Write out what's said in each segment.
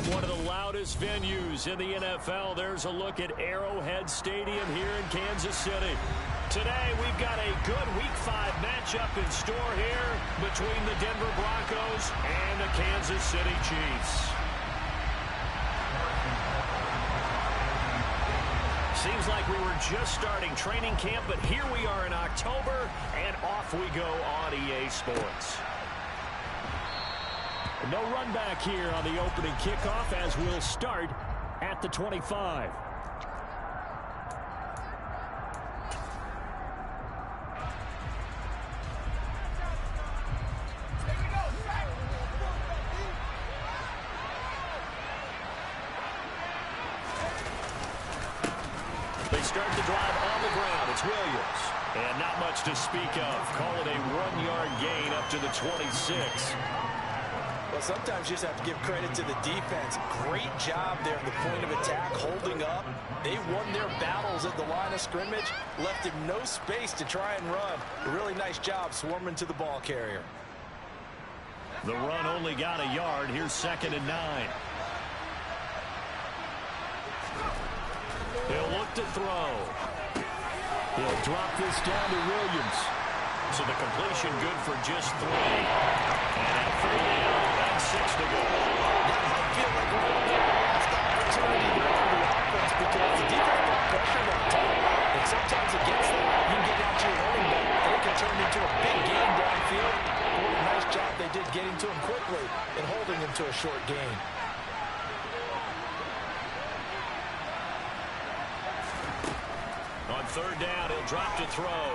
One of the loudest venues in the NFL. There's a look at Arrowhead Stadium here in Kansas City. Today, we've got a good Week 5 matchup in store here between the Denver Broncos and the Kansas City Chiefs. Seems like we were just starting training camp, but here we are in October, and off we go on EA Sports. No run back here on the opening kickoff as we'll start at the 25. They start the drive on the ground. It's Williams. And not much to speak of. Call it a 1-yard gain up to the 26. Well, sometimes you just have to give credit to the defense. Great job there at the point of attack, holding up. They won their battles at the line of scrimmage, left him no space to try and run. A really nice job swarming to the ball carrier. The run only got a yard. Here's 2nd and 9. He'll look to throw. He'll drop this down to Williams. So the completion good for just 3. And at 3 down, that's 6 to go. That might feel like one of their last opportunity for the offense because the defense got pressure on top. And sometimes against them, you can get out to your running back. They can turn into a big game downfield. What a nice job they did getting to him quickly and holding him to a short gain. On 3rd down, he'll drop to throw.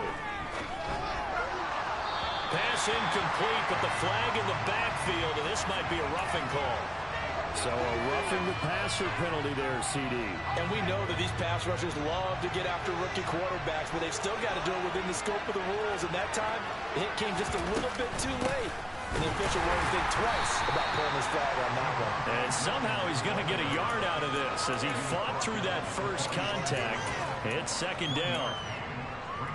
Pass incomplete, but the flag in the backfield, and this might be a roughing call. So a roughing the passer penalty there, CD. And we know that these pass rushers love to get after rookie quarterbacks, but they've still got to do it within the scope of the rules. And that time, the hit came just a little bit too late. And the official won't think twice about pulling his flag on that one. And somehow he's going to get a yard out of this as he fought through that first contact. It's 2nd down.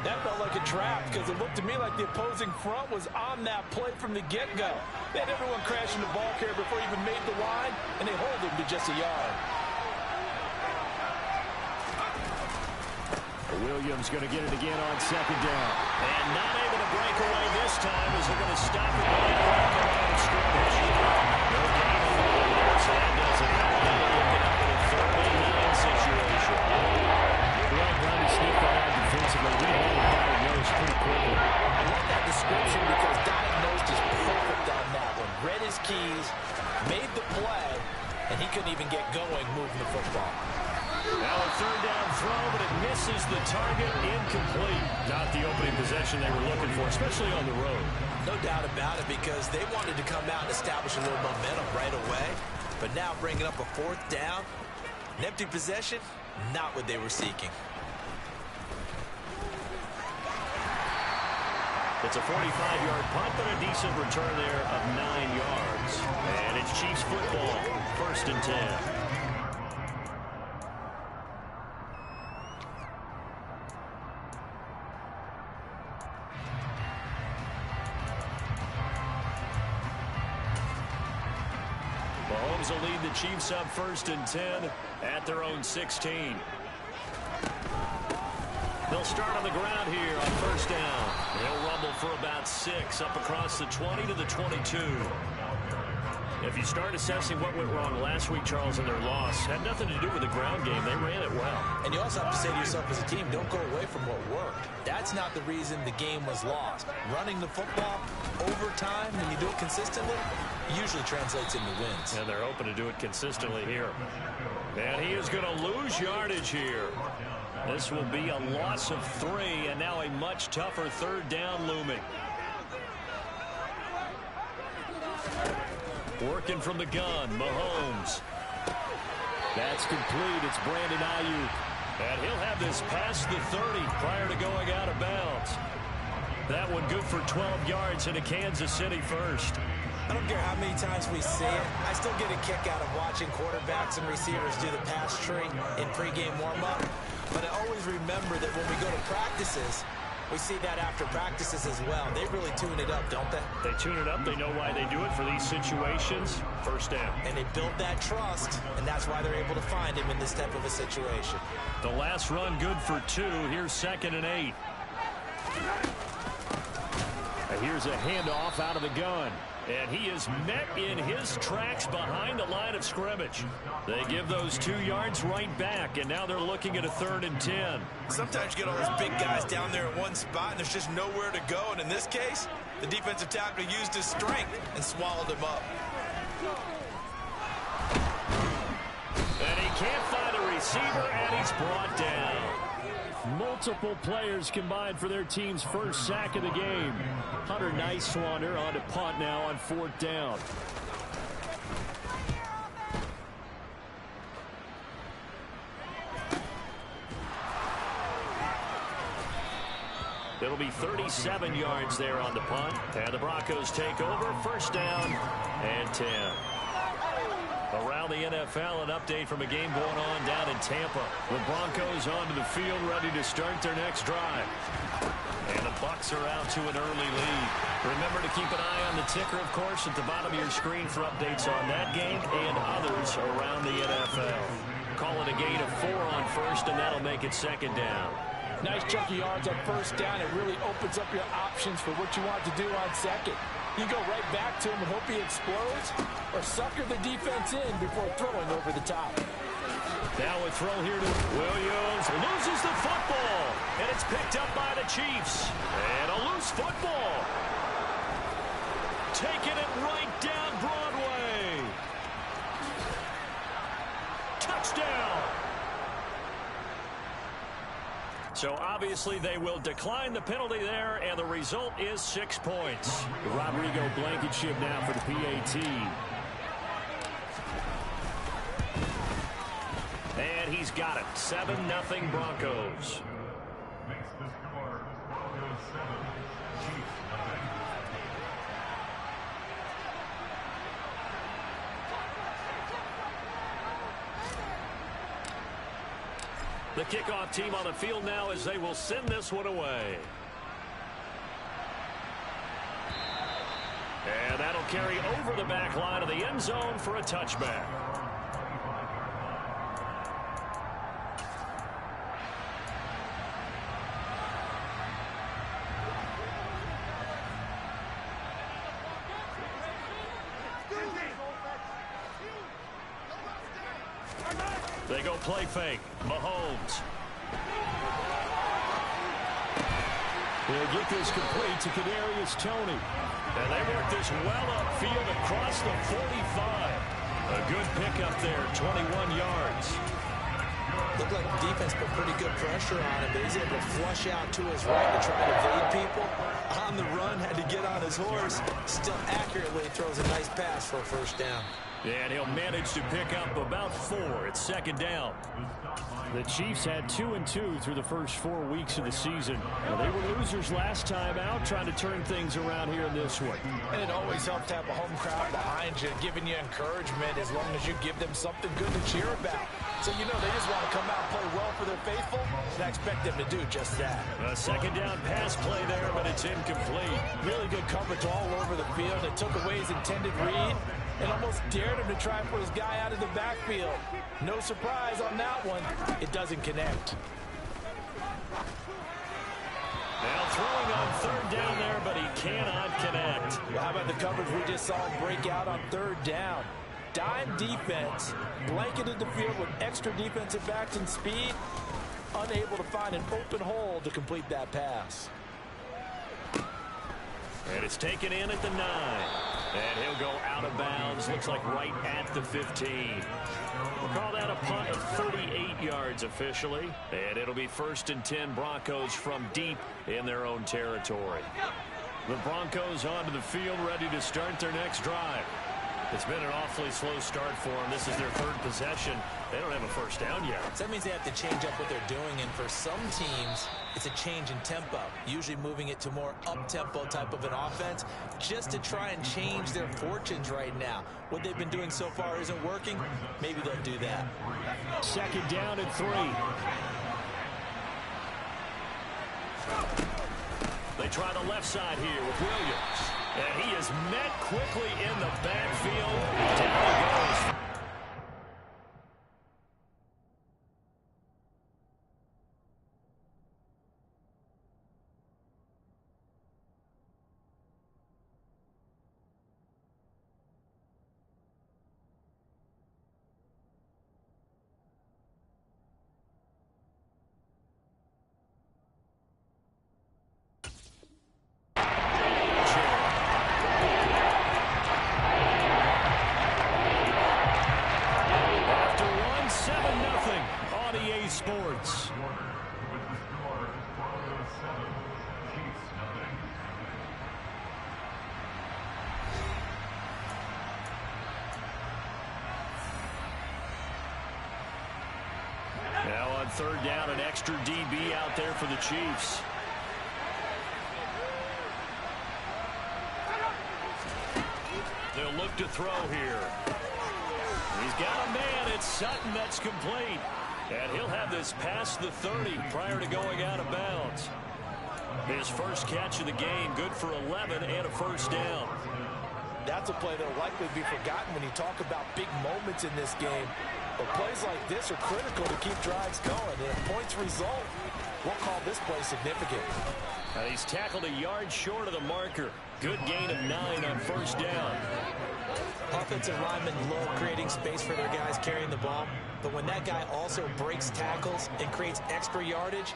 That felt like a trap because it looked to me like the opposing front was on that play from the get-go. They had everyone crashing the ball carrier before he even made the line, and they hold him to just a yard. Williams going to get it again on 2nd down. And not able to break away this time as they're going to stop it right around the line of scrimmage. No gain on the line, so that does it. Now looking up at a 3rd and 9 situation. Well, glad he sniffed that out defensively. We had him diagnosed pretty quickly. I love that description because diagnosed is perfect on that one. Read his keys, made the play, and he couldn't even get going moving the football. Now a 3rd down throw, but it misses the target, incomplete. Not the opening possession they were looking for, especially on the road. No doubt about it because they wanted to come out and establish a little momentum right away. But now bringing up a 4th down, an empty possession, not what they were seeking. It's a 45-yard punt, but a decent return there of 9 yards. And it's Chiefs football, 1st and 10. Mahomes will lead the Chiefs up 1st and 10 at their own 16. They'll start on the ground here on 1st down. They'll rumble for about 6 up across the 20 to the 22. If you start assessing what went wrong last week, Charles, in their loss, had nothing to do with the ground game. They ran it well. And you also have to say to yourself as a team, don't go away from what worked. That's not the reason the game was lost. Running the football over time, when you do it consistently, usually translates into wins. And they're hoping to do it consistently here. And he is going to lose yardage here. This will be a loss of 3, and now a much tougher 3rd down looming. Working from the gun, Mahomes. That's complete. It's Brandon Ayuk. And he'll have this past the 30 prior to going out of bounds. That one good for 12 yards into Kansas City first. I don't care how many times we see it. I still get a kick out of watching quarterbacks and receivers do the pass tree in pregame warm-up. But I always remember that when we go to practices, We see that after practices as well. They really tune it up, don't they? They tune it up. They know why they do it for these situations. First down. And they built that trust, and that's why they're able to find him in this type of a situation. The last run good for 2. Here's 2nd and 8. And here's a handoff out of the gun. And he is met in his tracks behind the line of scrimmage. They give those 2 yards right back, and now they're looking at a 3rd and 10. Sometimes you get all those big guys down there in one spot, and there's just nowhere to go. And in this case, the defensive tackle used his strength and swallowed him up. And he can't find a receiver, and he's brought down. Multiple players combined for their team's first sack of the game. Hunter Nicewander on to punt now on 4th down. It'll be 37 yards there on the punt. And the Broncos take over. 1st down and 10. Around the NFL, an update from a game going on down in Tampa. The Broncos onto the field, ready to start their next drive. And the Bucs are out to an early lead. Remember to keep an eye on the ticker, of course, at the bottom of your screen for updates on that game and others around the NFL. Call it a gain of 4 on 1st, and that'll make it 2nd down. Nice chunky yards on 1st down. It really opens up your options for what you want to do on 2nd. You go right back to him and hope he explodes, or sucker the defense in before throwing over the top. Now a throw here to Williams. Loses the football, and it's picked up by the Chiefs. And a loose football. Taking it right down Broadway. Touchdown. So obviously they will decline the penalty there, and the result is 6 points. Rodrigo Blankenship now for the PAT. And he's got it. 7-0 Broncos. Makes the score Broncos 7, Chiefs 0. The kickoff team on the field now as they will send this one away. And that'll carry over the back line of the end zone for a touchback. They go play fake. Mahomes. They'll get this complete to Kadarius Toney. And they work this well upfield across the 45. A good pickup there, 21 yards. Looked like the defense put pretty good pressure on him, but he's able to flush out to his right to try to evade people. On the run, had to get on his horse. Still accurately throws a nice pass for a 1st down. And he'll manage to pick up about 4. It's 2nd down. The Chiefs had 2-2 through the first 4 weeks of the season. Now, they were losers last time out, trying to turn things around here in this one. And it always helps to have a home crowd behind you, giving you encouragement as long as you give them something good to cheer about. So, you know, they just want to come out and play well for their faithful, and I expect them to do just that. A 2nd down pass play there, but it's incomplete. Really good coverage all over the field. It took away his intended read and almost dared him to try and put his guy out of the backfield. No surprise on that one. It doesn't connect. Now throwing on 3rd down there, but he cannot connect. Well, how about the coverage we just saw him break out on 3rd down? Dime defense, blanketed the field with extra defensive backs and speed, unable to find an open hole to complete that pass. And it's taken in at the 9. And he'll go out of bounds. Looks like right at the 15. We'll call that a punt of 38 yards officially. And it'll be 1st and 10 Broncos from deep in their own territory. The Broncos onto the field, ready to start their next drive. It's been an awfully slow start for them. This is their 3rd possession. They don't have a 1st down yet. So that means they have to change up what they're doing, and for some teams, it's a change in tempo, usually moving it to more up-tempo type of an offense, just to try and change their fortunes right now. What they've been doing so far isn't working. Maybe they'll do that. 2nd down and 3. try the left side here with Williams. And he is met quickly in the backfield. Down he goes. Sports. Now on third down, an extra DB out there for the Chiefs. They'll look to throw here. He's got a man. It's Sutton that's complete. And he'll have this past the 30 prior to going out of bounds. His first catch of the game, good for 11 and a first down. That's a play that will likely be forgotten when you talk about big moments in this game. But plays like this are critical to keep drives going. And if points result, we'll call this play significant. He's tackled a yard short of the marker. Good gain of 9 on first down. Offensive linemen love creating space for their guys carrying the ball. But when that guy also breaks tackles and creates extra yardage,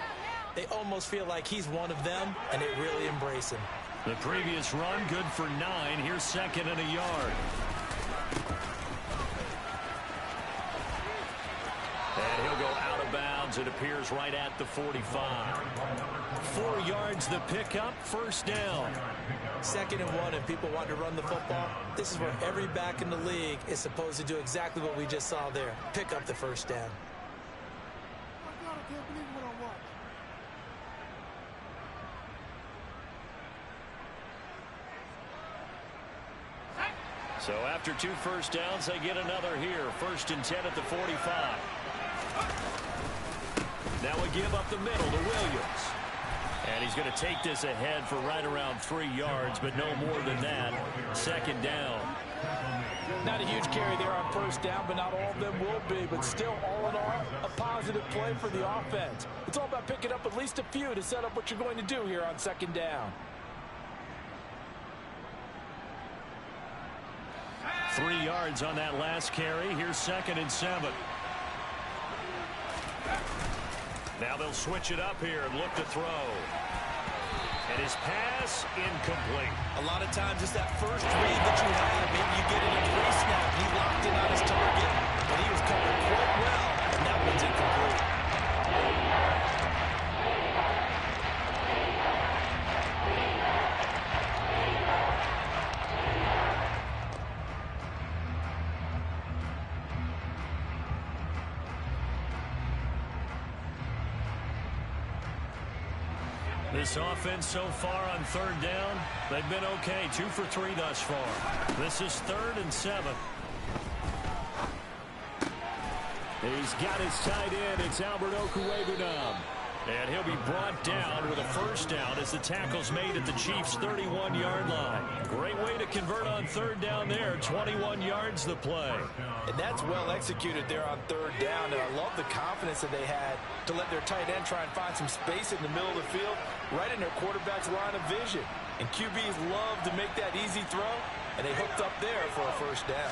they almost feel like he's one of them, and they really embrace him. The previous run, good for 9. Here's second and a yard. And he'll go out of bounds. It appears right at the 45. 4 yards the pickup, first down. 2nd and 1, and people want to run the football. This is where every back in the league is supposed to do exactly what we just saw there. Pick up the first down. So after 2 first downs, they get another here. 1st and 10 at the 45. Now we give up the middle to Williams. And he's going to take this ahead for right around 3 yards, but no more than that. 2nd down. Not a huge carry there on first down, but not all of them will be. But still, all in all, a positive play for the offense. It's all about picking up at least a few to set up what you're going to do here on 2nd down. 3 yards on that last carry. Here's 2nd and 7. Now they'll switch it up here and look to throw. And his pass incomplete. A lot of times it's that first read that you have. Maybe you get it in pre-snap. He locked in on his target, but he was covered quite well, and that one's incomplete. This offense so far on 3rd down, they've been okay. 2 for 3 thus far. This is 3rd and 7. He's got his tight end. It's Albert Okwuegbunam. And he'll be brought down with a first down as the tackle's made at the Chiefs' 31-yard line. Great way to convert on 3rd down there. 21 yards the play. And that's well executed there on 3rd down. And I love the confidence that they had to let their tight end try and find some space in the middle of the field, right in their quarterback's line of vision. And QBs love to make that easy throw, and they hooked up there for a first down.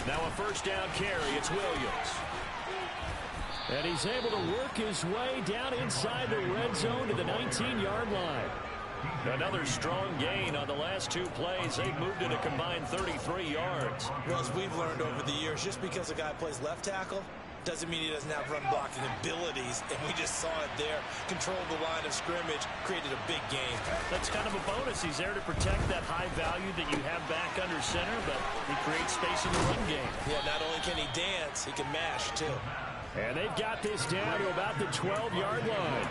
Now a first down carry. It's Williams. And he's able to work his way down inside the red zone to the 19-yard line. Another strong gain on the last 2 plays. They've moved it a combined 33 yards. Well, as we've learned over the years, just because a guy plays left tackle doesn't mean he doesn't have run blocking abilities, and we just saw it there. Controlled the line of scrimmage, created a big game. That's kind of a bonus. He's there to protect that high value that you have back under center, but he creates space in the run game. Yeah, not only can he dance, he can mash, too. And they've got this down to about the 12-yard line.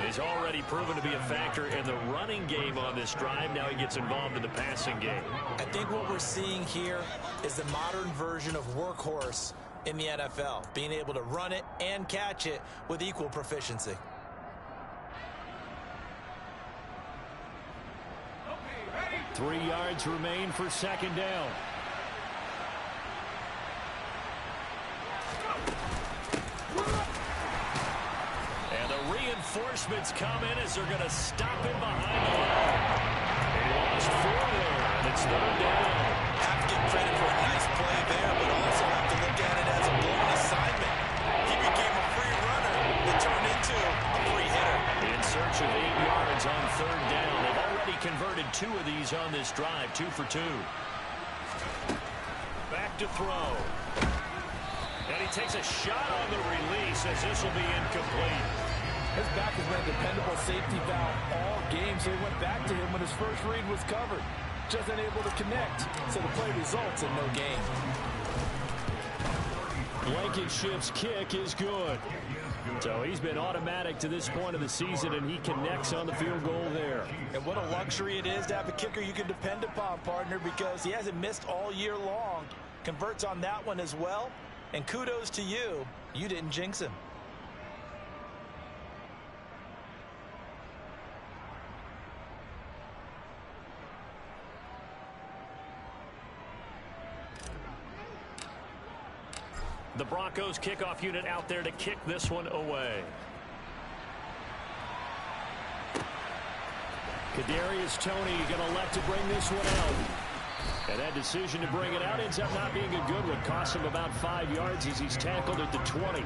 He's already proven to be a factor in the running game on this drive. Now he gets involved in the passing game. I think what we're seeing here is the modern version of workhorse in the NFL, being able to run it and catch it with equal proficiency. 3 yards remain for second down. And the reinforcements come in as they're going to stop him behind the line. He lost 4 there, and it's third down. Have to give credit for a nice play there, but also have to look at it as a blown assignment. He became a free runner that turned into a free hitter. In search of 8 yards on third down. They've already converted 2 of these on this drive, 2 for 2. Back to throw. And he takes a shot on the release as this will be incomplete. His back has been a dependable safety valve all game, so he went back to him when his first read was covered. Just unable to connect, so the play results in no gain. Blankenship's kick is good. So he's been automatic to this point of the season, and he connects on the field goal there. And what a luxury it is to have a kicker you can depend upon, partner, because he hasn't missed all year long. Converts on that one as well. And kudos to you. You didn't jinx him. The Broncos kickoff unit out there to kick this one away. Kadarius Toney going to elect to bring this one out. And that decision to bring it out ends up not being a good one. Costs him about 5 yards as he's tackled at the 20.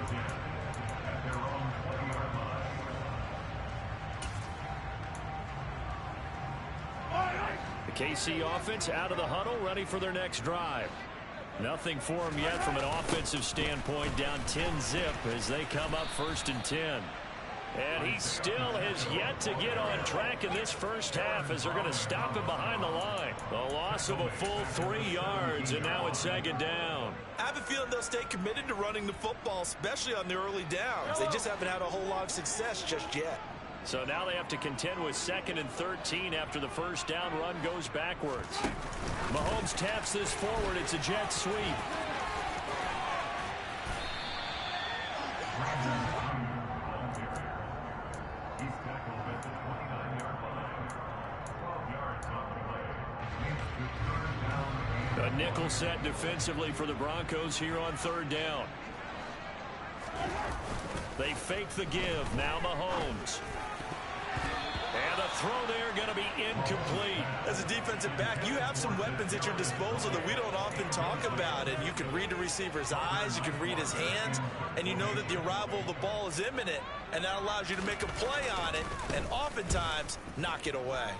The KC offense out of the huddle, ready for their next drive. Nothing for them yet from an offensive standpoint, down 10-zip as they come up 1st and 10. And he still has yet to get on track in this first half as they're going to stop him behind the line. A loss of a full 3 yards, and now it's second down. I have a feeling they'll stay committed to running the football, especially on the early downs. They just haven't had a whole lot of success just yet. So now they have to contend with 2nd and 13 after the first down run goes backwards. Mahomes taps this forward. It's a jet sweep. He's tackled at the 29-yard line. 12 yards on the play. A nickel set defensively for the Broncos here on third down. They fake the give. Now Mahomes. And a throw there going to be incomplete. As a defensive back, you have some weapons at your disposal that we don't often talk about. And you can read the receiver's eyes, you can read his hands, and you know that the arrival of the ball is imminent. And that allows you to make a play on it and oftentimes knock it away.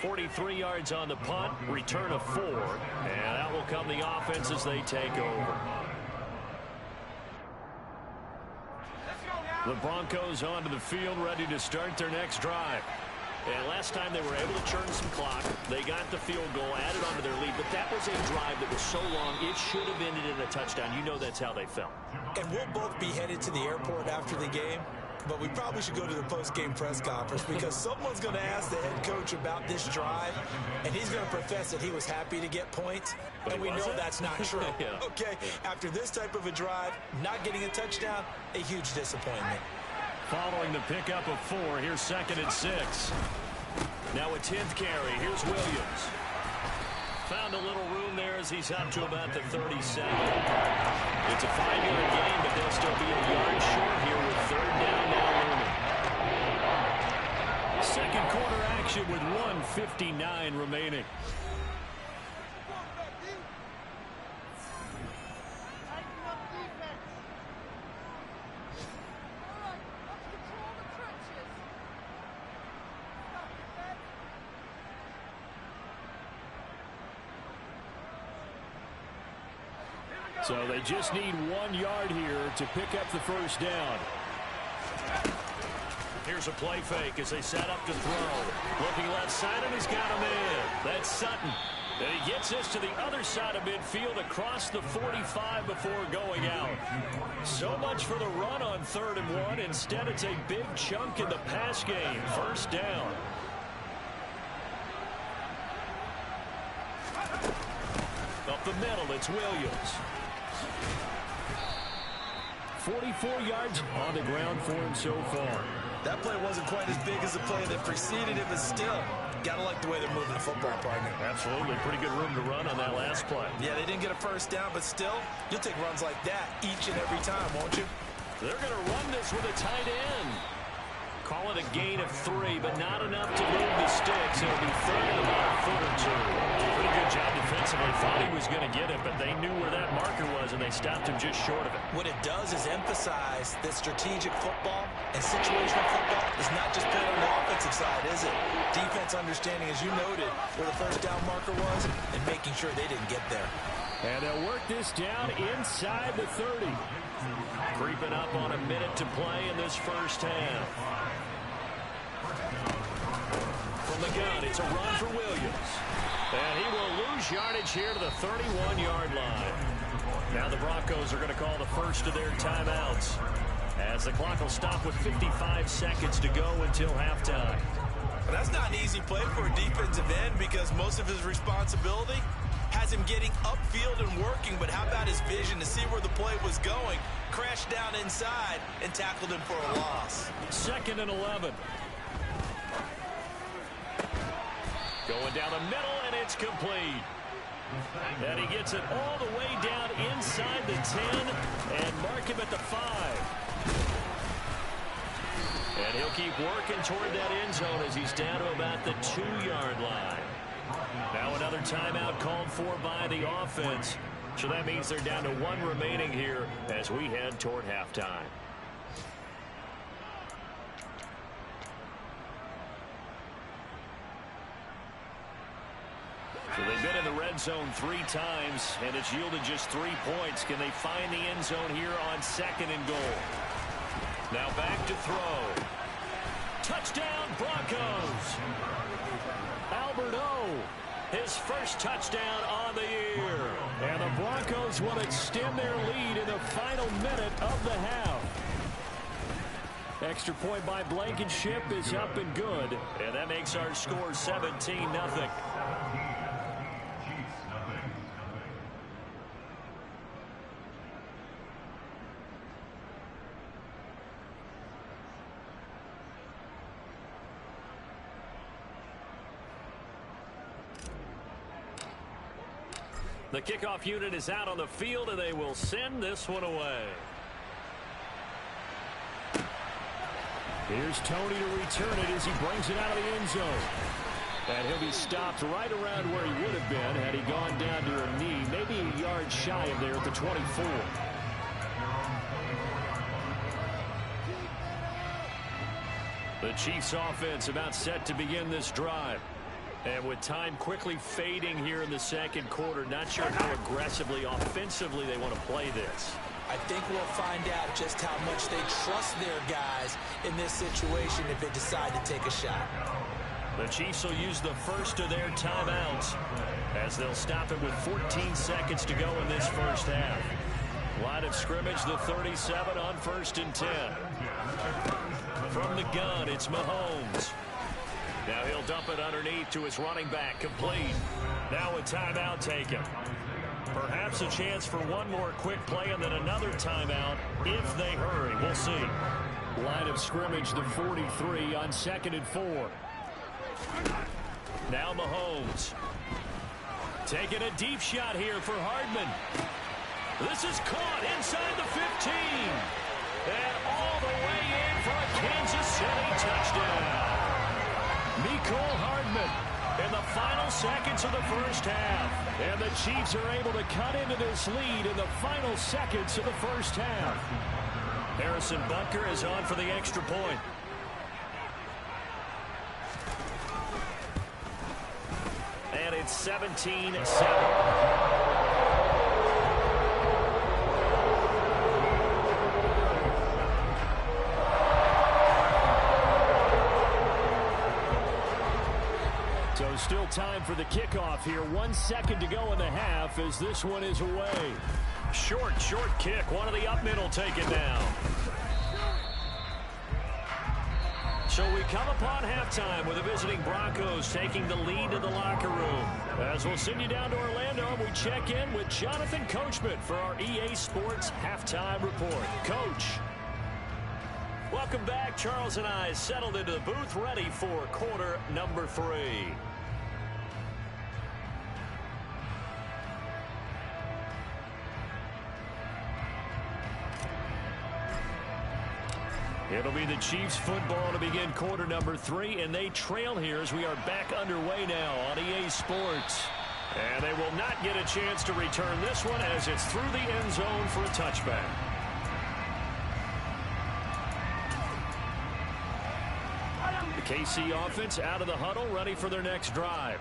.43 yards on the punt, return of 4, and out will come the offense as they take over. The Broncos onto the field, ready to start their next drive. And last time they were able to churn some clock. They got the field goal, added onto their lead, but that was a drive that was so long, it should have ended in a touchdown. You know that's how they felt. And we'll both be headed to the airport after the game. But we probably should go to the post-game press conference because someone's going to ask the head coach about this drive, and he's going to profess that he was happy to get points, and we know that's not true. Yeah. Okay, after this type of a drive, not getting a touchdown, a huge disappointment. Following the pickup of 4, here's 2nd and 6. Now a 10th carry. Here's Williams. Found a little room there as he's up to about the 37. It's a 5-yard gain, but they'll still be a yard short here with third down now looming. Second quarter action with 1:59 remaining. So they just need 1 yard here to pick up the first down. Here's a play fake as they set up to throw. Looking left side, and he's got a man. That's Sutton. And he gets this to the other side of midfield across the 45 before going out. So much for the run on 3rd and 1. Instead, it's a big chunk in the pass game. First down. Up the middle, it's Williams. 44 yards on the ground for him so far. That play wasn't quite as big as the play that preceded it, but still, gotta like the way they're moving the football, partner. Absolutely. Pretty good room to run on that last play. Yeah, they didn't get a first down, but still, you'll take runs like that each and every time, won't you? They're going to run this with a tight end. Call it a gain of 3, but not enough to move the sticks. It'll be third and about a foot or two. Pretty good job defensively. Thought he was going to get it, but they knew where that marker was, and they stopped him just short of it. What it does is emphasize that strategic football and situational football is not just played on the offensive side, is it? Defense understanding, as you noted, where the first down marker was and making sure they didn't get there. And they'll work this down inside the 30. Creeping up on a minute to play in this first half. From the gun, it's a run for Williams. And he will lose yardage here to the 31-yard line. Now the Broncos are going to call the first of their timeouts, as the clock will stop with 55 seconds to go until halftime. But that's not an easy play for a defensive end because most of his responsibility has him getting upfield and working, but how about his vision to see where the play was going, crashed down inside, and tackled him for a loss. 2nd and 11. Going down the middle, and it's complete. And he gets it all the way down inside the 10 and mark him at the 5. And he'll keep working toward that end zone as he's down to about the 2-yard line. Now another timeout called for by the offense. So that means they're down to 1 remaining here as we head toward halftime. So they've been in the red zone 3 times, and it's yielded just 3 points. Can they find the end zone here on 2nd and goal? Now back to throw. Touchdown, Broncos! Albert O, his first touchdown on the year. And the Broncos will extend their lead in the final minute of the half. Extra point by Blankenship is up and good. And that makes our score 17-0. The kickoff unit is out on the field, and they will send this one away. Here's Tony to return it as he brings it out of the end zone. And he'll be stopped right around where he would have been had he gone down to a knee, maybe a yard shy of there at the 24. The Chiefs offense about set to begin this drive. And with time quickly fading here in the second quarter, not sure how aggressively, offensively they want to play this. I think we'll find out just how much they trust their guys in this situation if they decide to take a shot. The Chiefs will use the first of their timeouts as they'll stop it with 14 seconds to go in this first half. Line of scrimmage, the 37 on 1st and 10. From the gun, it's Mahomes. Now he'll dump it underneath to his running back, complete. Now a timeout taken. Perhaps a chance for one more quick play and then another timeout if they hurry. We'll see. Line of scrimmage, the 43 on 2nd and 4. Now Mahomes. Taking a deep shot here for Hardman. This is caught inside the 15. And all the way in for a Kansas City touchdown. Mecole Hardman in the final seconds of the first half. And the Chiefs are able to cut into this lead in the final seconds of the first half. Harrison Butker is on for the extra point. And it's 17-7. So still time for the kickoff here. 1 second to go in the half as this one is away. Short kick. One of the up middle taken down. So we come upon halftime with the visiting Broncos taking the lead to the locker room. As we'll send you down to Orlando, we check in with Jonathan Coachman for our EA Sports Halftime Report. Coach. Welcome back. Charles and I settled into the booth, ready for quarter number 3. It'll be the Chiefs football to begin quarter number 3, and they trail here as we are back underway now on EA Sports. And they will not get a chance to return this one as it's through the end zone for a touchback. The KC offense out of the huddle, ready for their next drive.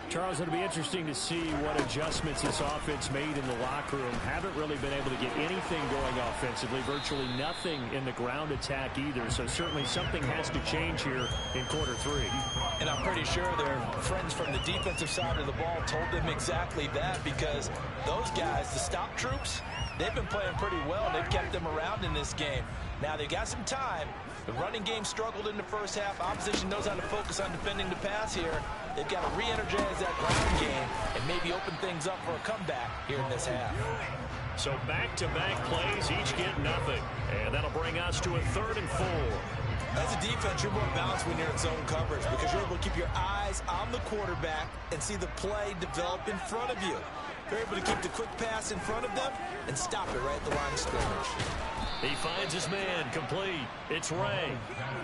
Charles, it'll be interesting to see what adjustments this offense made in the locker room. Haven't really been able to get anything going offensively, virtually nothing in the ground attack either. So certainly something has to change here in quarter 3. And I'm pretty sure their friends from the defensive side of the ball told them exactly that, because those guys, the stop troops, they've been playing pretty well. They've kept them around in this game. Now they've got some time. The running game struggled in the first half. Opposition knows how to focus on defending the pass here. They've got to re-energize that ground game and maybe open things up for a comeback here in this half. So back-to-back plays, each get nothing. And that'll bring us to a 3rd and 4. As a defense, you're more balanced when you're in zone coverage because you're able to keep your eyes on the quarterback and see the play develop in front of you. You're able to keep the quick pass in front of them and stop it right at the line of scrimmage. He finds his man, complete. It's Ray.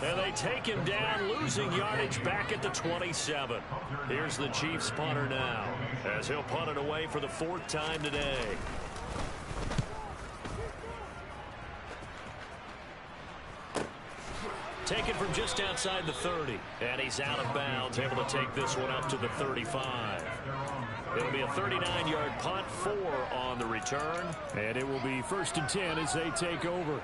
And they take him down, losing yardage back at the 27. Here's the Chiefs punter now, as he'll punt it away for the 4th time today. Taken from just outside the 30. And he's out of bounds, able to take this one up to the 35. It'll be a 39-yard punt, 4 on the return. And it will be 1st and 10 as they take over.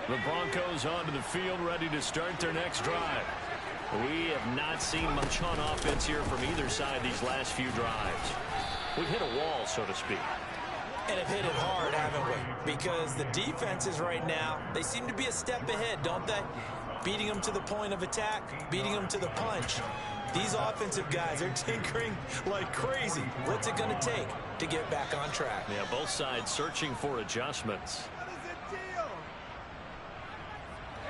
The Broncos onto the field, ready to start their next drive. We have not seen much on offense here from either side these last few drives. We've hit a wall, so to speak. And have hit it hard, haven't we? Because the defenses right now, they seem to be a step ahead, don't they? Beating them to the point of attack, beating them to the punch. These offensive guys are tinkering like crazy. What's it going to take to get back on track? Yeah, both sides searching for adjustments.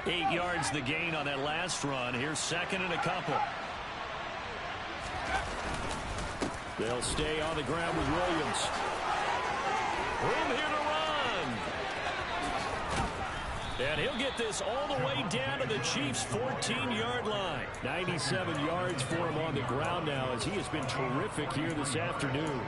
8 yards the gain on that last run. Here's 2nd and a couple. They'll stay on the ground with Williams. Room here to run. And he'll get this all the way down to the Chiefs' 14-yard line. 97 yards for him on the ground now, as he has been terrific here this afternoon.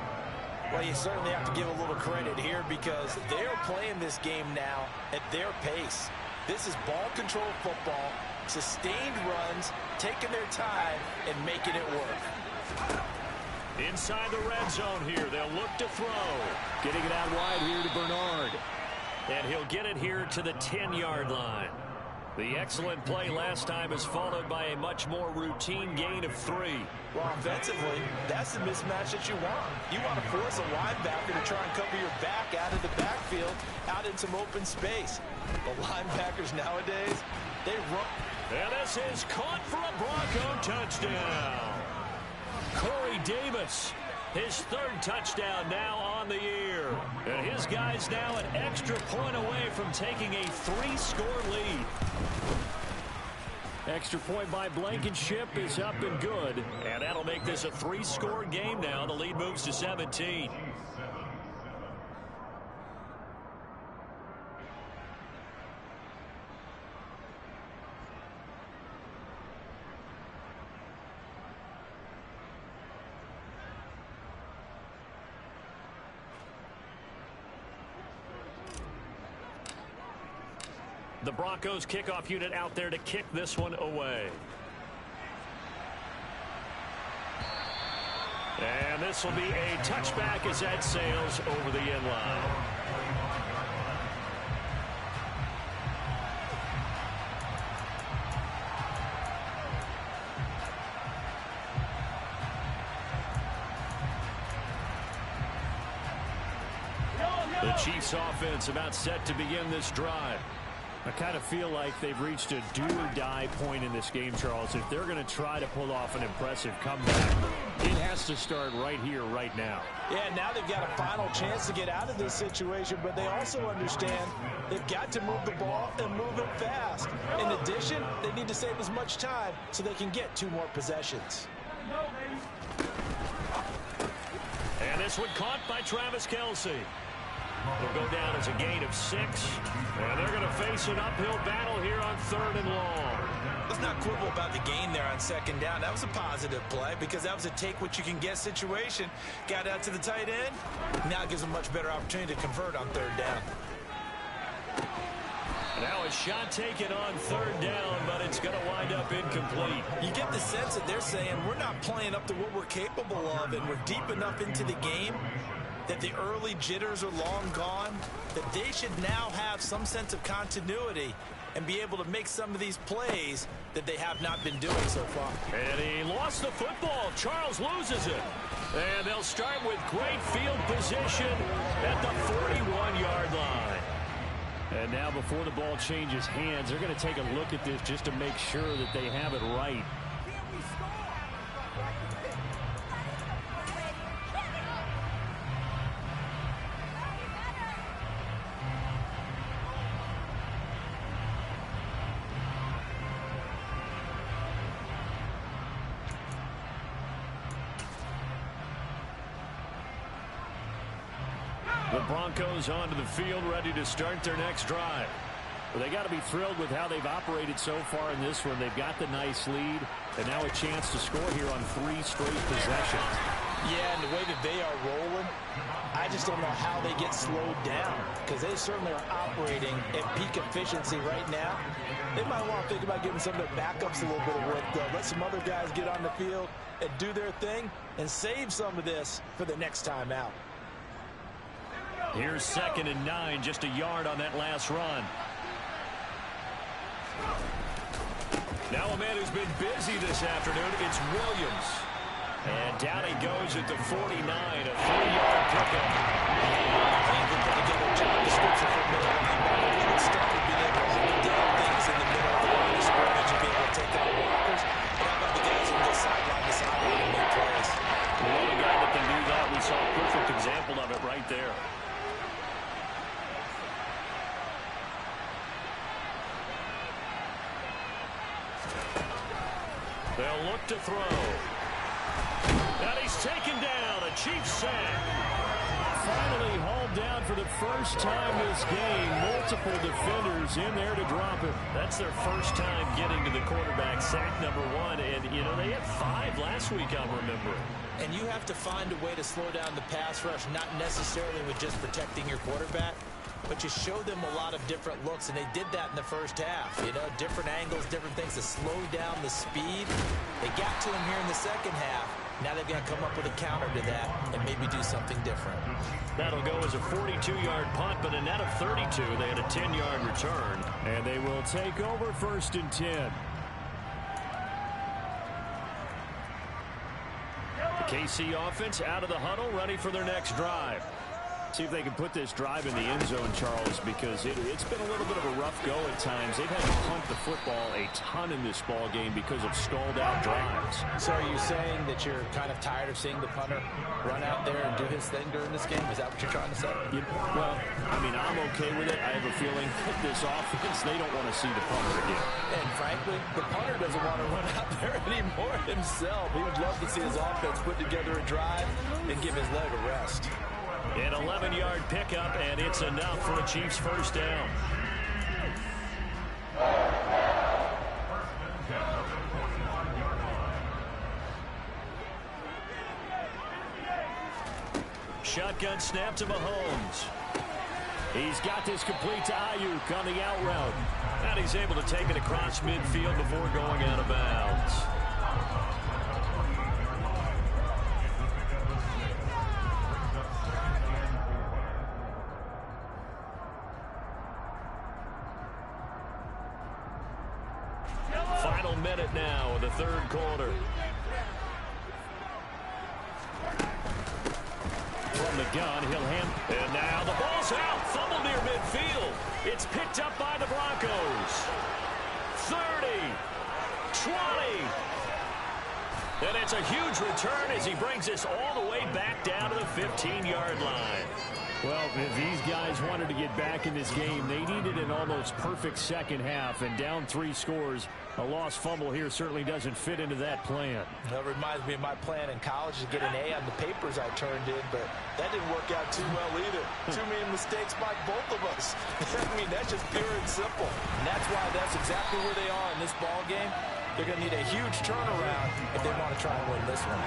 Well, you certainly have to give a little credit here because they're playing this game now at their pace. This is ball control football, sustained runs, taking their time and making it work. Inside the red zone here, they'll look to throw. Getting it out wide here to Bernard. And he'll get it here to the 10-yard line. The excellent play last time is followed by a much more routine gain of 3. Well, offensively, that's the mismatch that you want. You want to force a linebacker to try and cover your back out of the backfield, out in some open space. But linebackers nowadays, they run. And this is caught for a Bronco touchdown. Corey Davis, his 3rd touchdown now on the year. And his guys now an extra point away from taking a 3-score lead. Extra point by Blankenship is up and good. And that'll make this a 3-score game now. The lead moves to 17. The Broncos kickoff unit out there to kick this one away. And this will be a touchback as that sails over the end line. The Chiefs offense about set to begin this drive. I kind of feel like they've reached a do-or-die point in this game, Charles. If they're going to try to pull off an impressive comeback, it has to start right here, right now. Yeah, now they've got a final chance to get out of this situation, but they also understand they've got to move the ball and move it fast. In addition, they need to save as much time so they can get 2 more possessions. And this one caught by Travis Kelce. It'll go down as a gain of 6. And they're going to face an uphill battle here on 3rd and long. Let's not quibble about the gain there on 2nd down. That was a positive play because that was a take-what-you-can-get situation. Got out to the tight end. Now it gives them a much better opportunity to convert on 3rd down. Now a shot taken on 3rd down, but it's going to wind up incomplete. You get the sense that they're saying we're not playing up to what we're capable of, and we're deep enough into the game that the early jitters are long gone, that they should now have some sense of continuity and be able to make some of these plays that they have not been doing so far. And he lost the football. Charles loses it. And they'll start with great field position at the 41-yard line. And now before the ball changes hands, they're going to take a look at this just to make sure that they have it right. The Broncos onto the field, ready to start their next drive. Well, they got to be thrilled with how they've operated so far in this one. They've got the nice lead, and now a chance to score here on 3 straight possessions. Yeah, and the way that they are rolling, I just don't know how they get slowed down, because they certainly are operating at peak efficiency right now. They might want to think about getting some of their backups a little bit of work, though. Let some other guys get on the field and do their thing and save some of this for the next time out. Here's 2nd and 9, just a yard on that last run. Now a man who's been busy this afternoon, it's Williams. And down he goes at the 49, a 3-yard pickup. They even put together a job description for middle linebacker. He would start with being able to hold down things in the middle of the line of scrimmage and be able to take out blockers. And how about the guys who go sideline to sideline and make plays? Well, a guy that can do that, we saw a perfect example of it right there. They'll look to throw. And he's taken down. A Chiefs sack. Finally hauled down for the first time this game. Multiple defenders in there to drop him. That's their first time getting to the quarterback, sack number 1. And, you know, they had 5 last week, I'm remembering. And you have to find a way to slow down the pass rush, not necessarily with just protecting your quarterback, but you show them a lot of different looks, and they did that in the first half. You know, different angles, different things to slow down the speed. They got to him here in the second half. Now they've got to come up with a counter to that and maybe do something different. That'll go as a 42-yard punt, but a net of 32. They had a 10-yard return, and they will take over 1st and 10. The KC offense out of the huddle, ready for their next drive. See if they can put this drive in the end zone, Charles, because it's been a little bit of a rough go at times. They've had to punt the football a ton in this ball game because of stalled-out drives. So are you saying that you're kind of tired of seeing the punter run out there and do his thing during this game? Is that what you're trying to say? Well, I mean, I'm okay with it. I have a feeling that this offense, they don't want to see the punter again. And frankly, the punter doesn't want to run out there anymore himself. He would love to see his offense put together a drive and give his leg a rest. An 11-yard pickup, and it's enough for a Chiefs first down. Shotgun snap to Mahomes. He's got this complete to Ayuk on the out route. And he's able to take it across midfield before going out of bounds. Final minute now of the 3rd quarter. from the gun. He'll hand. And now the ball's out. Fumble near midfield. It's picked up by the Broncos. 30. 20. And it's a huge return as he brings us all the way back down to the 15-yard line. Well, if these guys wanted to get back in this game, they needed an almost perfect second half, and down 3 scores. A lost fumble here certainly doesn't fit into that plan. That reminds me of my plan in college to get an A on the papers I turned in, but that didn't work out too well either. Too many mistakes by both of us. I mean, that's just pure and simple. And that's why that's exactly where they are in this ball game. They're going to need a huge turnaround if they want to try and win this one.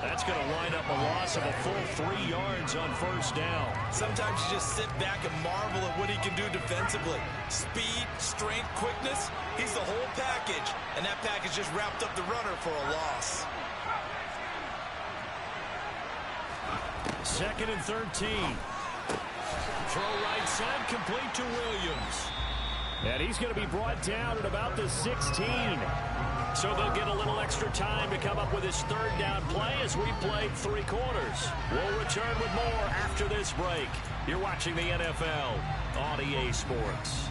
That's going to wind up a loss of a full 3 yards on first down. Sometimes you just sit back and marvel at what he can do defensively. Speed, strength, quickness, he's the whole package. And that package just wrapped up the runner for a loss. 2nd and 13. Throw right side, complete to Williams. And he's going to be brought down at about the 16. So they'll get a little extra time to come up with his 3rd down play as we played 3 quarters. We'll return with more after this break. You're watching the NFL on EA Sports.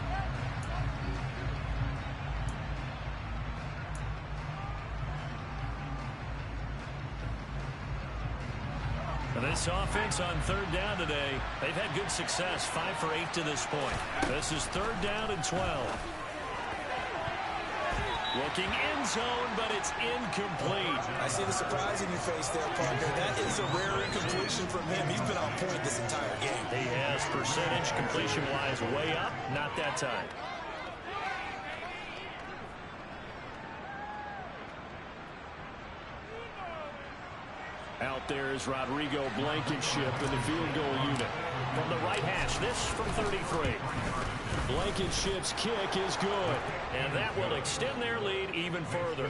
This offense on 3rd down today, they've had good success, 5 for 8 to this point. This is 3rd down and 12. Looking end zone, but it's incomplete. I see the surprise in your face there, partner. That is a rare incompletion from him. He's been on point this entire game. He has percentage completion-wise way up, not that time. Out there is Rodrigo Blankenship in the field goal unit. From the right hash, this from 33. Blankenship's kick is good. And that will extend their lead even further.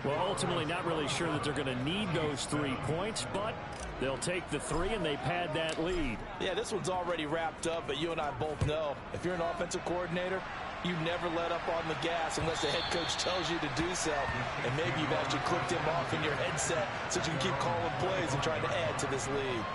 Well, ultimately not really sure that they're going to need those 3 points, but they'll take the 3 and they pad that lead. Yeah, this one's already wrapped up, but you and I both know if you're an offensive coordinator, you never let up on the gas unless the head coach tells you to do so. And maybe you've actually clicked him off in your headset so you can keep calling plays and trying to add to this lead.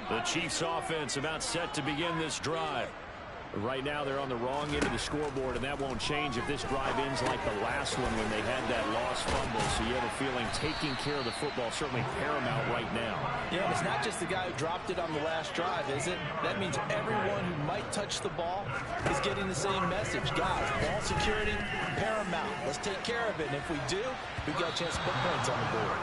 The Chiefs offense about set to begin this drive. Right now they're on the wrong end of the scoreboard, and that won't change if this drive ends like the last one when they had that lost fumble. So you have a feeling taking care of the football certainly paramount right now. Yeah, and it's not just the guy who dropped it on the last drive, is it? That means everyone who might touch the ball is getting the same message. Guys, ball security, paramount. Let's take care of it. And if we do, we've got a chance to put points on the board.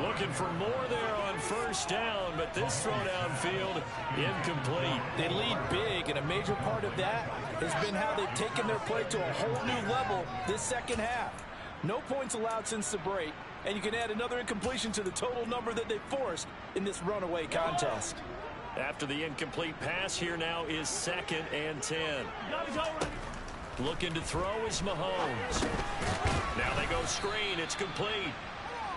Looking for more there on first down, but this throw downfield incomplete. They lead big, and a major part of that has been how they've taken their play to a whole new level this second half. No points allowed since the break, and you can add another incompletion to the total number that they forced in this runaway contest. After the incomplete pass, here now is 2nd and 10. Looking to throw is Mahomes. Now they go screen. It's complete.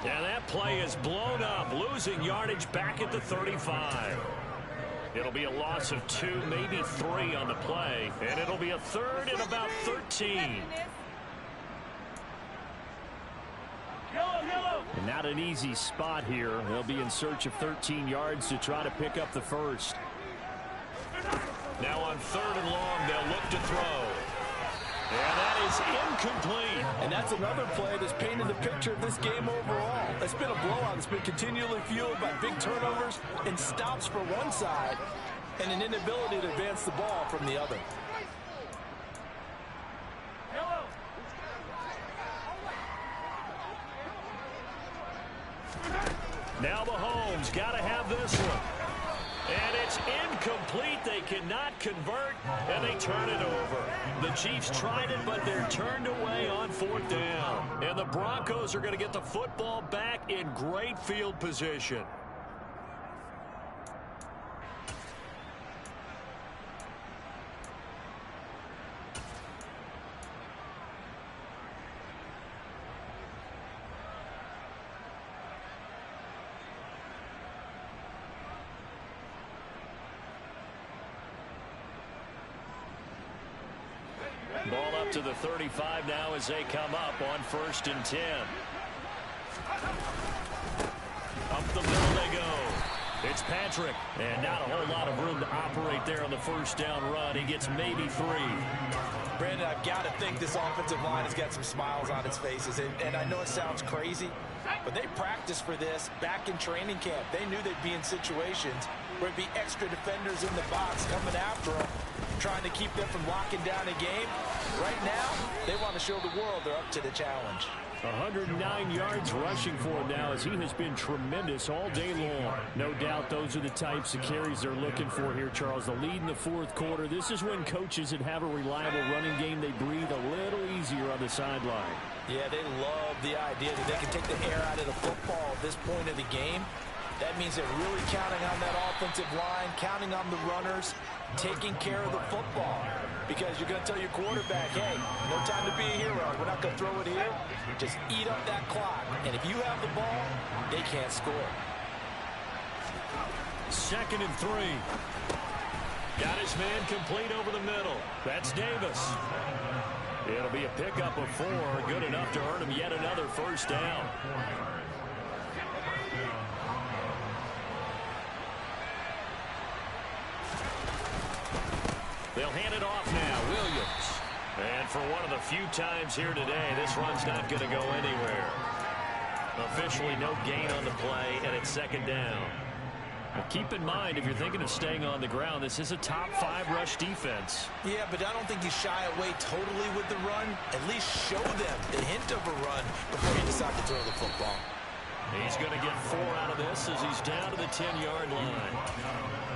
And that play is blown up, losing yardage back at the 35. It'll be a loss of 2, maybe 3 on the play, and it'll be a 3rd and about 13. And not an easy spot here. They'll be in search of 13 yards to try to pick up the first. Now on 3rd and long, they'll look to throw. And that is incomplete. And that's another play that's painted the picture of this game overall. It's been a blowout. It's been continually fueled by big turnovers and stops for one side and an inability to advance the ball from the other. Now Mahomes got to have this one. And it's incomplete. They cannot convert, and they turn it over. The Chiefs tried it, but they're turned away on 4th down. And the Broncos are going to get the football back in great field position. Ball up to the 35 now as they come up on 1st and 10. Up the middle they go. It's Patrick, and not a whole lot of room to operate there on the 1st down run. He gets maybe 3. Brandon, I've got to think this offensive line has got some smiles on its faces. And I know it sounds crazy, but they practiced for this back in training camp. They knew they'd be in situations where it'd be extra defenders in the box coming after them, trying to keep them from locking down a game. Right now, they want to show the world they're up to the challenge. 109 yards rushing for him now as he has been tremendous all day long. No doubt those are the types of carries they're looking for here, Charles. The lead in the 4th quarter. This is when coaches that have a reliable running game, they breathe a little easier on the sideline. Yeah, they love the idea that they can take the air out of the football at this point of the game. That means they're really counting on that offensive line, counting on the runners, taking care of the football. Because you're going to tell your quarterback, hey, no time to be a hero. We're not going to throw it here. Just eat up that clock. And if you have the ball, they can't score. 2nd and 3. Got his man complete over the middle. That's Davis. It'll be a pickup of 4. Good enough to earn him yet another 1st down. They'll hand it off now. Williams. And for one of the few times here today, this run's not going to go anywhere. Officially no gain on the play, and it's 2nd down. Now keep in mind, if you're thinking of staying on the ground, this is a top 5 rush defense. Yeah, but I don't think you shy away totally with the run. At least show them the hint of a run before you decide to throw the football. He's going to get 4 out of this as he's down to the 10-yard line.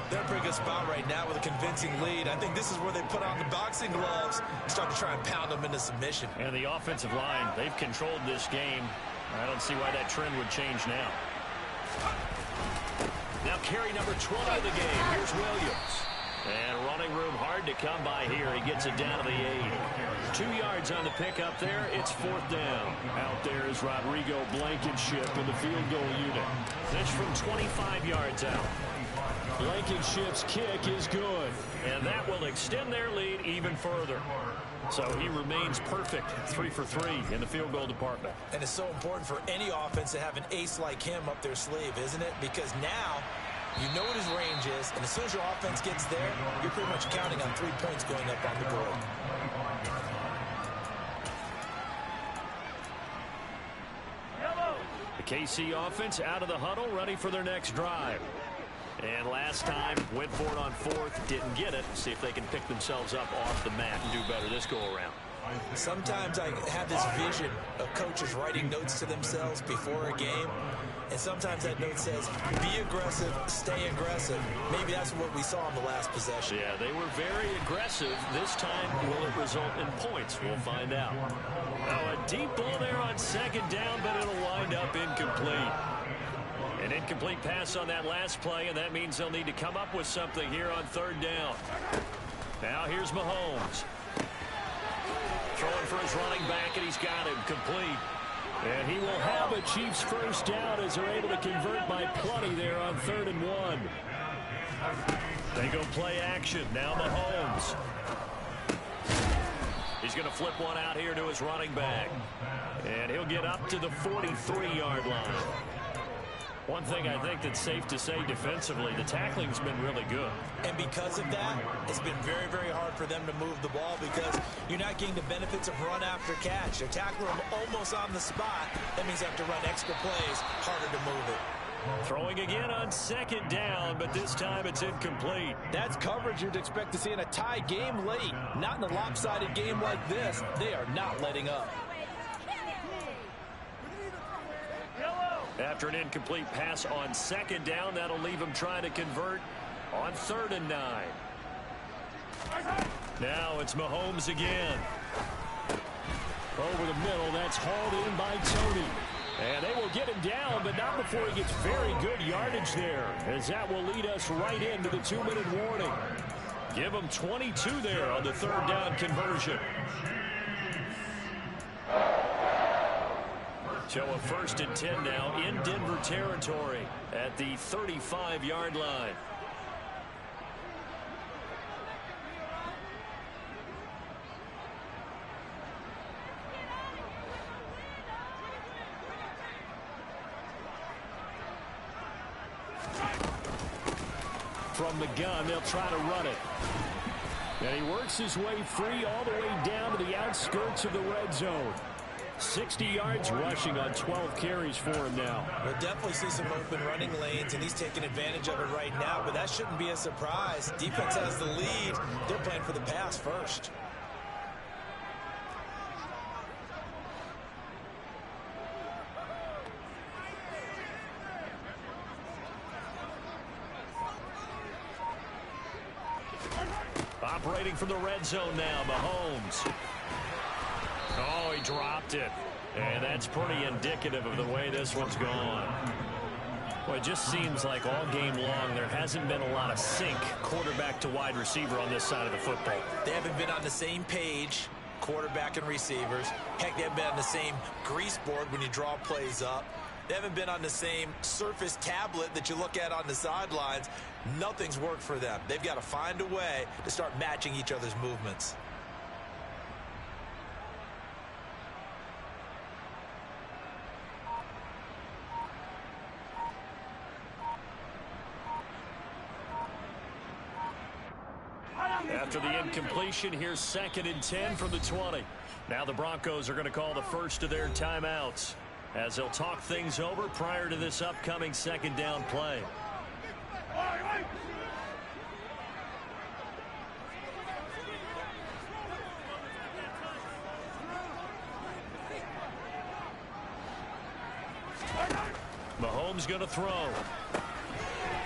They're in a pretty good spot right now with a convincing lead. I think this is where they put on the boxing gloves, start to try and pound them into submission. And the offensive line, they've controlled this game. I don't see why that trend would change now. Now carry number 20 of the game. Here's Williams. And running room hard to come by here. He gets it down to the 8. 2 yards on the pickup there. It's 4th down. Out there is Rodrigo Blankenship in the field goal unit. Pitch from 25 yards out. Blankenship's kick is good. And that will extend their lead even further. So he remains perfect. 3 for 3 in the field goal department. And it's so important for any offense to have an ace like him up their sleeve, isn't it? Because now you know what his range is, and as soon as your offense gets there, you're pretty much counting on 3 points going up on the board. The KC offense out of the huddle, ready for their next drive. And last time, went for it on 4th, didn't get it. See if they can pick themselves up off the mat and do better this go-around. Sometimes I have this vision of coaches writing notes to themselves before a game, and sometimes that note says, be aggressive, stay aggressive. Maybe that's what we saw in the last possession. Yeah, they were very aggressive. This time, will it result in points? We'll find out. Now, a deep ball there on 2nd down, but it'll wind up incomplete. An incomplete pass on that last play, and that means they'll need to come up with something here on 3rd down. Now here's Mahomes. Throwing for his running back, and he's got him complete. And he will have a Chiefs 1st down as they're able to convert by plenty there on 3rd and 1. They go play action. Now Mahomes. He's going to flip one out here to his running back. And he'll get up to the 43-yard line. One thing I think that's safe to say defensively, the tackling's been really good. And because of that, it's been very, very hard for them to move the ball because you're not getting the benefits of run after catch. They're tackling them almost on the spot. That means they have to run extra plays, harder to move it. Throwing again on 2nd down, but this time it's incomplete. That's coverage you'd expect to see in a tie game late. Not in a lopsided game like this. They are not letting up. After an incomplete pass on 2nd down, that'll leave him trying to convert on 3rd and 9. Now it's Mahomes again. Over the middle, that's hauled in by Tony. And they will get him down, but not before he gets very good yardage there, as that will lead us right into the 2-minute warning. Give him 22 there on the 3rd down conversion. So a 1st and 10 now in Denver territory at the 35-yard line. from the gun. They'll try to run it. And he works his way free all the way down to the outskirts of the red zone. 60 yards rushing on 12 carries for him now. We'll definitely see some open running lanes, and he's taking advantage of it right now, but that shouldn't be a surprise. Defense has the lead. They're playing for the pass first. Operating from the red zone now, Mahomes. Oh, he dropped it. And that's pretty indicative of the way this one's gone. Well, it just seems like all game long there hasn't been a lot of sync quarterback to wide receiver on this side of the football. They haven't been on the same page, quarterback and receivers. Heck, they haven't been on the same grease board when you draw plays up. They haven't been on the same surface tablet that you look at on the sidelines. Nothing's worked for them. They've got to find a way to start matching each other's movements. After the incompletion, here's 2nd and 10 from the 20. Now the Broncos are going to call the first of their timeouts as they'll talk things over prior to this upcoming 2nd down play. Mahomes going to throw.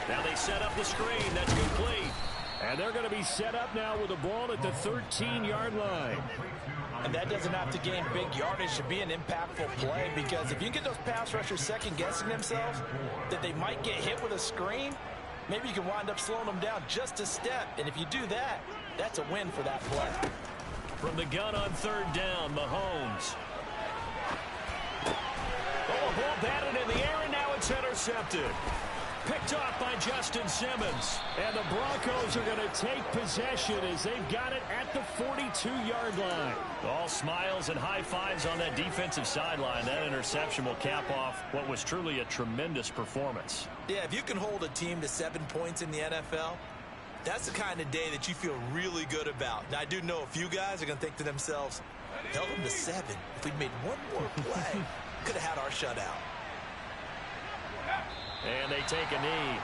Now they set up the screen. That's complete. And they're going to be set up now with the ball at the 13-yard line. And that doesn't have to gain big yardage to be an impactful play, because if you get those pass rushers second-guessing themselves that they might get hit with a screen, maybe you can wind up slowing them down just a step. And if you do that, that's a win for that play. From the gun on 3rd down, Mahomes. Oh, ball batted in the air, and now it's intercepted. Picked off by Justin Simmons. And the Broncos are going to take possession as they've got it at the 42-yard line. All smiles and high fives on that defensive sideline. That interception will cap off what was truly a tremendous performance. Yeah, if you can hold a team to 7 points in the NFL, that's the kind of day that you feel really good about. Now, I do know a few guys are going to think to themselves, held them to 7. If we'd made one more play, could have had our shutout. And they take a knee.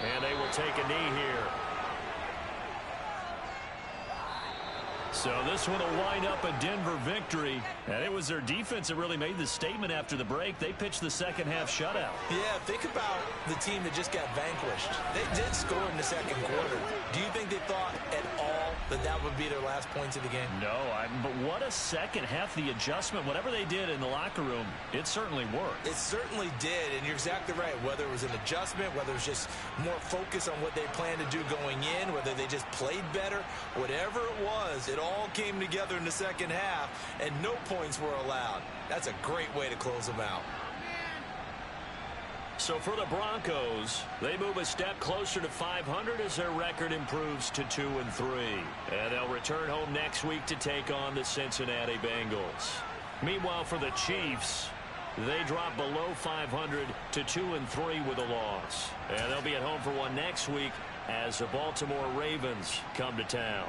And they will take a knee here. So this one will wind up a Denver victory. And it was their defense that really made the statement after the break. They pitched the second half shutout. Yeah, think about the team that just got vanquished. They did score in the 2nd quarter. Do you think they thought at all that that would be their last points of the game? No, but what a second half. The adjustment, whatever they did in the locker room, it certainly worked. It certainly did, and you're exactly right. Whether it was an adjustment, whether it was just more focus on what they planned to do going in, whether they just played better, whatever it was, it all came together in the second half, and no points were allowed. That's a great way to close them out. So for the Broncos, they move a step closer to 500 as their record improves to 2-3. And they'll return home next week to take on the Cincinnati Bengals. Meanwhile, for the Chiefs, they drop below 500 to 2-3 with a loss. And they'll be at home for one next week as the Baltimore Ravens come to town.